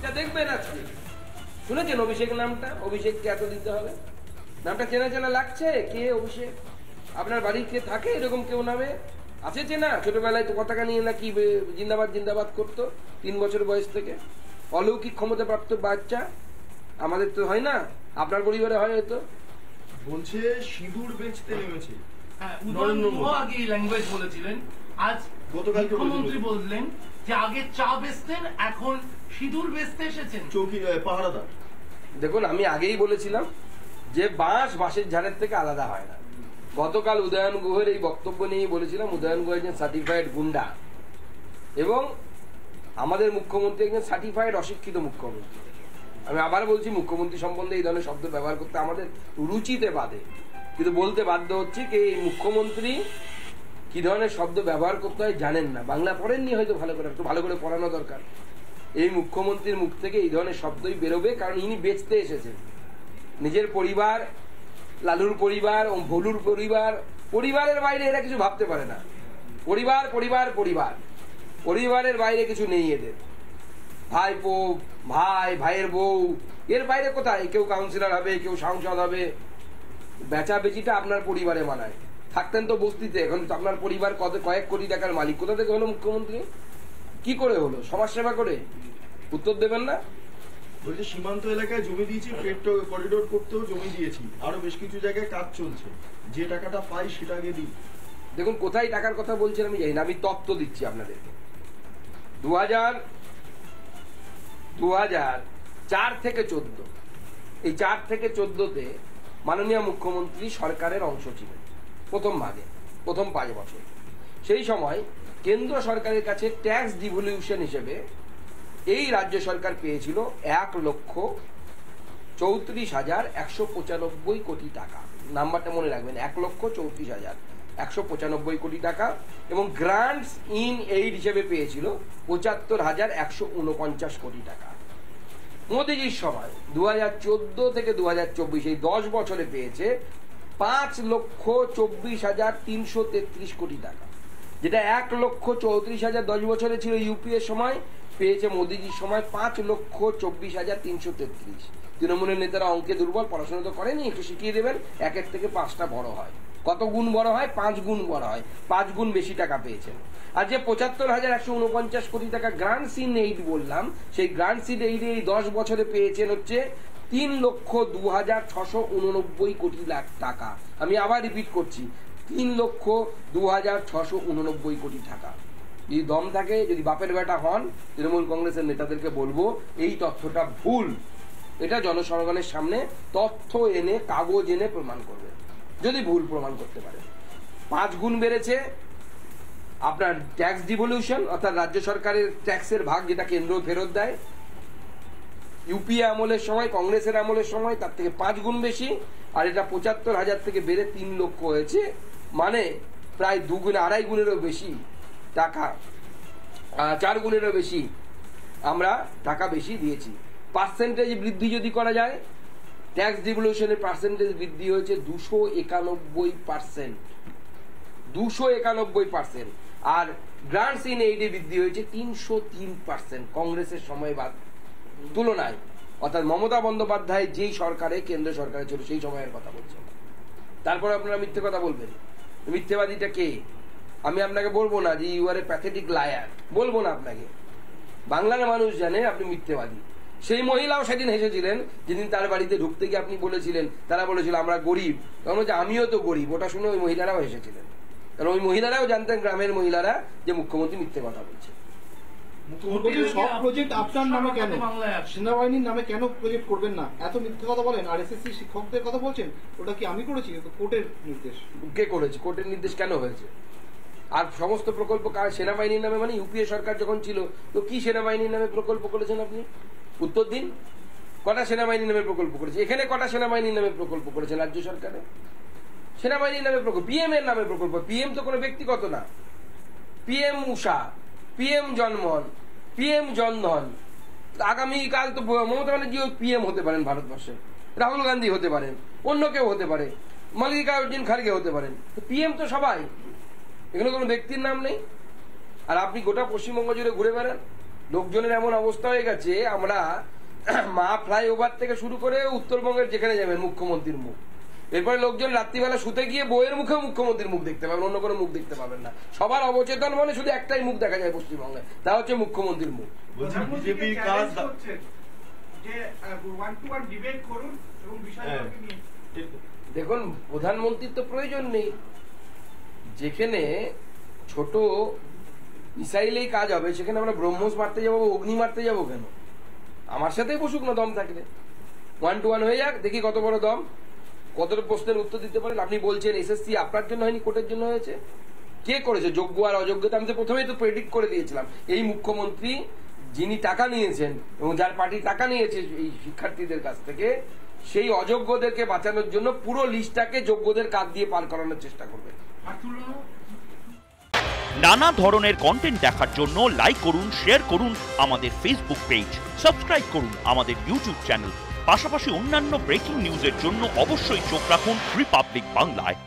যা দেখবেন আজকে। শুনেছেন অভিষেক নামটা? অভিষেককে এত দিতে হবে? নামটা চেনা চেনা লাগছে? কে অভিষেক? আপনার বাড়ি কে থাকে এরকম কেউ নামে? আছে চেনা? ছোটবেলায় তো পতাকা নিয়ে নাকি জিন্দাবাদ জিন্দাবাদ করতো 3 বছর বয়স থেকে। অলৌকিক ক্ষমতাপ্রাপ্ত বাচ্চা। আমাদের তো হয় না, আপনার পরিবারে হয় হয়তো। বলছে সিঁদুর বেচতে নেমেছে। হ্যাঁ, আগে ল্যাঙ্গুয়েজ বলেছিলেন। আজ গতকাল মুখ্যমন্ত্রী বললেন যে আগে চা বেচতেন, এখন সিঁদুর বেচতে এসেছেন। চৌকি পাহারাদার। দেখুন, আমি আগেই বলেছিলাম যে বাঁশের ঝাড়ের থেকে আলাদা হয় না। গতকাল উদয়ন গুহের এই বক্তব্য নিয়ে বলেছিলাম উদয়ন গুহ একজন সার্টিফাইড গুন্ডা এবং আমাদের মুখ্যমন্ত্রী একজন সার্টিফাইড অশিক্ষিত মুখ্যমন্ত্রী। আমি আবার বলছি, মুখ্যমন্ত্রী সম্বন্ধে এই ধরনের শব্দ ব্যবহার করতে আমাদের রুচিতে বাধে, কিন্তু বলতে বাধ্য হচ্ছি যে এই মুখ্যমন্ত্রী কি ধরনের শব্দ ব্যবহার করতে হয় জানেন না। বাংলা পড়েননি হয়তো, একটু ভালো করে পড়ানো দরকার। এই মুখ্যমন্ত্রীর মুখ থেকে এই ধরনের শব্দই বেরোবে, কারণ ইনি বেচতে এসেছেন নিজের পরিবার, লালুর পরিবার, ভলুর পরিবার। পরিবারের বাইরে এরা কিছু ভাবতে পারে না। পরিবার পরিবার পরিবার, পরিবারের বাইরে কিছু নেই এদের। ভাইপো, ভাই, ভাইয়ের বউ, এর বাইরে কোথায়? কেউ কাউন্সিলর হবে, কেউ সাংসদ হবে। বেচা বেচিটা আপনার পরিবারে মানায়। থাকতেন তো বস্তিতে, এখন তো আপনার পরিবার কয়েক কোটি টাকার মালিক। কোথা থেকে হলো মুখ্যমন্ত্রী? কি করে হলো? সমাজ সেবা করে? উত্তর দেবেন না? বলছে সীমান্ত এলাকায় জমি দিয়েছি, পেট্রো করিডোর করতেও জমি দিয়েছি, আরো বেশ কিছু জায়গায় কাজ চলছে, যে টাকাটা পাই সেটা আগে দিই। দেখুন, কোথায় টাকার কথা বলছেন আমি জানি না, আমি তত্ত্ব দিচ্ছি আপনাদেরকে। 2004 থেকে 14, এই 4 থেকে 14তে মাননীয় মুখ্যমন্ত্রী সরকারের অংশ ছিলেন প্রথম ভাগে, প্রথম 5 বছর। সেই সময় কেন্দ্র সরকারের কাছে ট্যাক্স ডিভলিউশন হিসেবে এই রাজ্য সরকার পেয়েছিল 1,34,195 কোটি টাকা। নাম্বারটা মনে রাখবেন, 1,34,195 কোটি টাকা। এবং গ্রান্টস ইন এইড হিসেবে পেয়েছিল 75,149 কোটি টাকা। মোদিজির সময় 2014 থেকে 2024 এই 10 বছরে পেয়েছে 5,24,333 কোটি টাকা, যেটা 1,34,000 10 বছরে ছিল ইউপিএর সময়, পেয়েছে মোদিজির সময় 5,24,333। তৃণমূলের নেতারা অঙ্কে দুর্বল, পড়াশোনা তো করেনি, একটু শিখিয়ে দেবেন। 1 থেকে 5টা বড় হয়। কত গুণ বড় হয়? 5 গুণ বড় হয়। 5 গুণ বেশি টাকা পেয়েছেন। আর যে 75,149 কোটি টাকা গ্রান্টস ইন এইড বললাম, সেই গ্রান্টস ইন এইড এই 10 বছরে পেয়েছেন হচ্ছে 3,02,689 কোটি টাকা। আমি আবার রিপিট করছি, 3,02,689 কোটি টাকা। যদি দম থাকে, যদি বাপের বেটা হন, তৃণমূল কংগ্রেসের নেতাদেরকে বলবো এই তথ্যটা ভুল। এটা জনসাধারণের সামনে তথ্য এনে, কাগজ এনে প্রমাণ করবে, যদি ভুল প্রমাণ করতে পারে। 5 গুণ বেড়েছে আপনার ট্যাক্স ডিভলিউশন, অর্থাৎ রাজ্য সরকারের ট্যাক্সের ভাগ যেটা কেন্দ্র ফেরত দেয়। ইউপিএ আমলের সময়, কংগ্রেসের আমলের সময় তার থেকে 5 গুণ বেশি। আর এটা 75,000 থেকে বেড়ে 3 লক্ষ হয়েছে, মানে প্রায় 2 গুণ, 2.5 গুণেরও বেশি টাকা, 4 গুণেরও বেশি আমরা টাকা বেশি দিয়েছি। পার্সেন্টেজ বৃদ্ধি যদি করা যায়, ট্যাক্স ডিভলিউশনের পার্সেন্টেজ বৃদ্ধি হয়েছে 291%, 291%। আর গ্রান্টস ইন এইডে বৃদ্ধি হয়েছে 303% কংগ্রেসের সময় তুলনায়। অর্থাৎ মমতা বন্দ্যোপাধ্যায় যেই সরকারে, কেন্দ্র সরকারে ছিল সেই সময়ের কথা বলছেন। তারপর আপনারা মিথ্যে কথা বলবেন। মিথ্যেবাদীটা কে? আমি আপনাকে বলবো না যে you are a pathetic liar, বলবো না আপনাকে। বাংলার মানুষ জানে আপনি মিথ্যেবাদী। সেই মহিলাও সেদিন হেসেছিলেন যেদিন তার বাড়িতে ঢুকতে গিয়ে আপনি বলেছিলেন, তারা বলেছিল আমরা গরিব, তখন হচ্ছে আমিও তো গরিব। ওটা শুনে ওই মহিলারাও হেসেছিলেন, কারণ ওই মহিলারাও জানতেন, গ্রামের মহিলারা, যে মুখ্যমন্ত্রী মিথ্যে কথা বলছে। সব প্রজেক্ট আপনার নামে কেন, সেনাবাহিনীর নামে কেন প্রজেক্ট করবেন না? এত মিথ্যে কথা বলেন। আর এসএসসি শিক্ষকদের কথা বলছেন, ওটা কি আমি করেছি? কোর্টের নির্দেশ। কে করেছে? কোর্টের নির্দেশ কেন হয়েছে? আর সমস্ত প্রকল্প সেনাবাহিনীর নামে, মানে ইউপিএ সরকার যখন ছিল তো কি সেনাবাহিনীর নামে প্রকল্প করেছেন আপনি? উত্তর দিন। কটা সেনাবাহিনীর নামে প্রকল্প করেছে? এখানে কটা সেনাবাহিনীর নামে প্রকল্প করেছে রাজ্য সরকারে? সেনাবাহিনীর নামে প্রকল্প, পিএম এর নামে প্রকল্প। পিএম তো কোনো ব্যক্তিগত না। পিএম উষা, পিএম জনমন, পিএম জনধন। আগামীকাল তো মমতা ব্যানার্জি পিএম হতে পারেন ভারতবর্ষে, রাহুল গান্ধী হতে পারেন, অন্য কেউ হতে পারে, মল্লিকার্জুন খার্গে হতে পারেন। পিএম তো সবাই, এখানে কোনো ব্যক্তির নাম নেই। আর আপনি গোটা পশ্চিমবঙ্গ জুড়ে ঘুরে বেড়ান, লোকজনের এমন অবস্থা হয়ে গেছে, আমরা মা ফ্লাইওভার থেকে শুরু করে উত্তরবঙ্গের যেখানে যাবেন মুখ্যমন্ত্রীর মুখ, এরপরে লোকজন রাত্রিবেলা শুতে গিয়ে বইয়ের মুখেও মুখ্যমন্ত্রীর মুখ দেখতে পাবেন, অন্য কোনো মুখ দেখতে পাবেন না। সবার অবচেতন মনে শুধু একটাই মুখ দেখা যায় পশ্চিমবঙ্গে, তা হচ্ছে মুখ্যমন্ত্রীর মুখ। বলছি বিজেপির কাজ যে ওয়ান টু ওয়ান ডিবেট করুন এবং বিষয়গুলোকে নিয়ে। দেখুন, প্রধানমন্ত্রীর তো প্রয়োজন নেই। যেখানে ছোট মিসাইলেই কাজ হবে সেখানে আমরা ব্রহ্মস মারতে যাবো, অগ্নি মারতে যাবো কেন? আমার সাথেই বসুক না দম থাকলে, 1 to 1 হয়ে যাক, দেখি কত বড় দম, কত প্রশ্নের উত্তর দিতে পারেন। আপনি বলছেন এসএসসি আপনার জন্য হয়নি, কোর্টের জন্য হয়েছে। কে করেছে? যোগ্য আর অযোগ্যতা আমি তো প্রথমেই তো প্রেডিক্ট করে দিয়েছিলাম। এই মুখ্যমন্ত্রী যিনি টাকা নিয়েছেন এবং যার পার্টি টাকা নিয়েছে এই শিক্ষার্থীদের কাছ থেকে, সেই অযোগ্যদেরকে বাঁচানোর জন্য পুরো লিস্টটাকে যোগ্যদের কাঁধ দিয়ে পার করানোর চেষ্টা করবে। নানা ধরনের কন্টেন্ট দেখার জন্য লাইক করুন, শেয়ার করুন আমাদের ফেসবুক পেজ, সাবস্ক্রাইব করুন আমাদের ইউটিউব চ্যানেল। পাশাপাশি অন্যান্য ব্রেকিং নিউজের জন্য অবশ্যই চোখ রাখুন রিপাবলিক বাংলায়।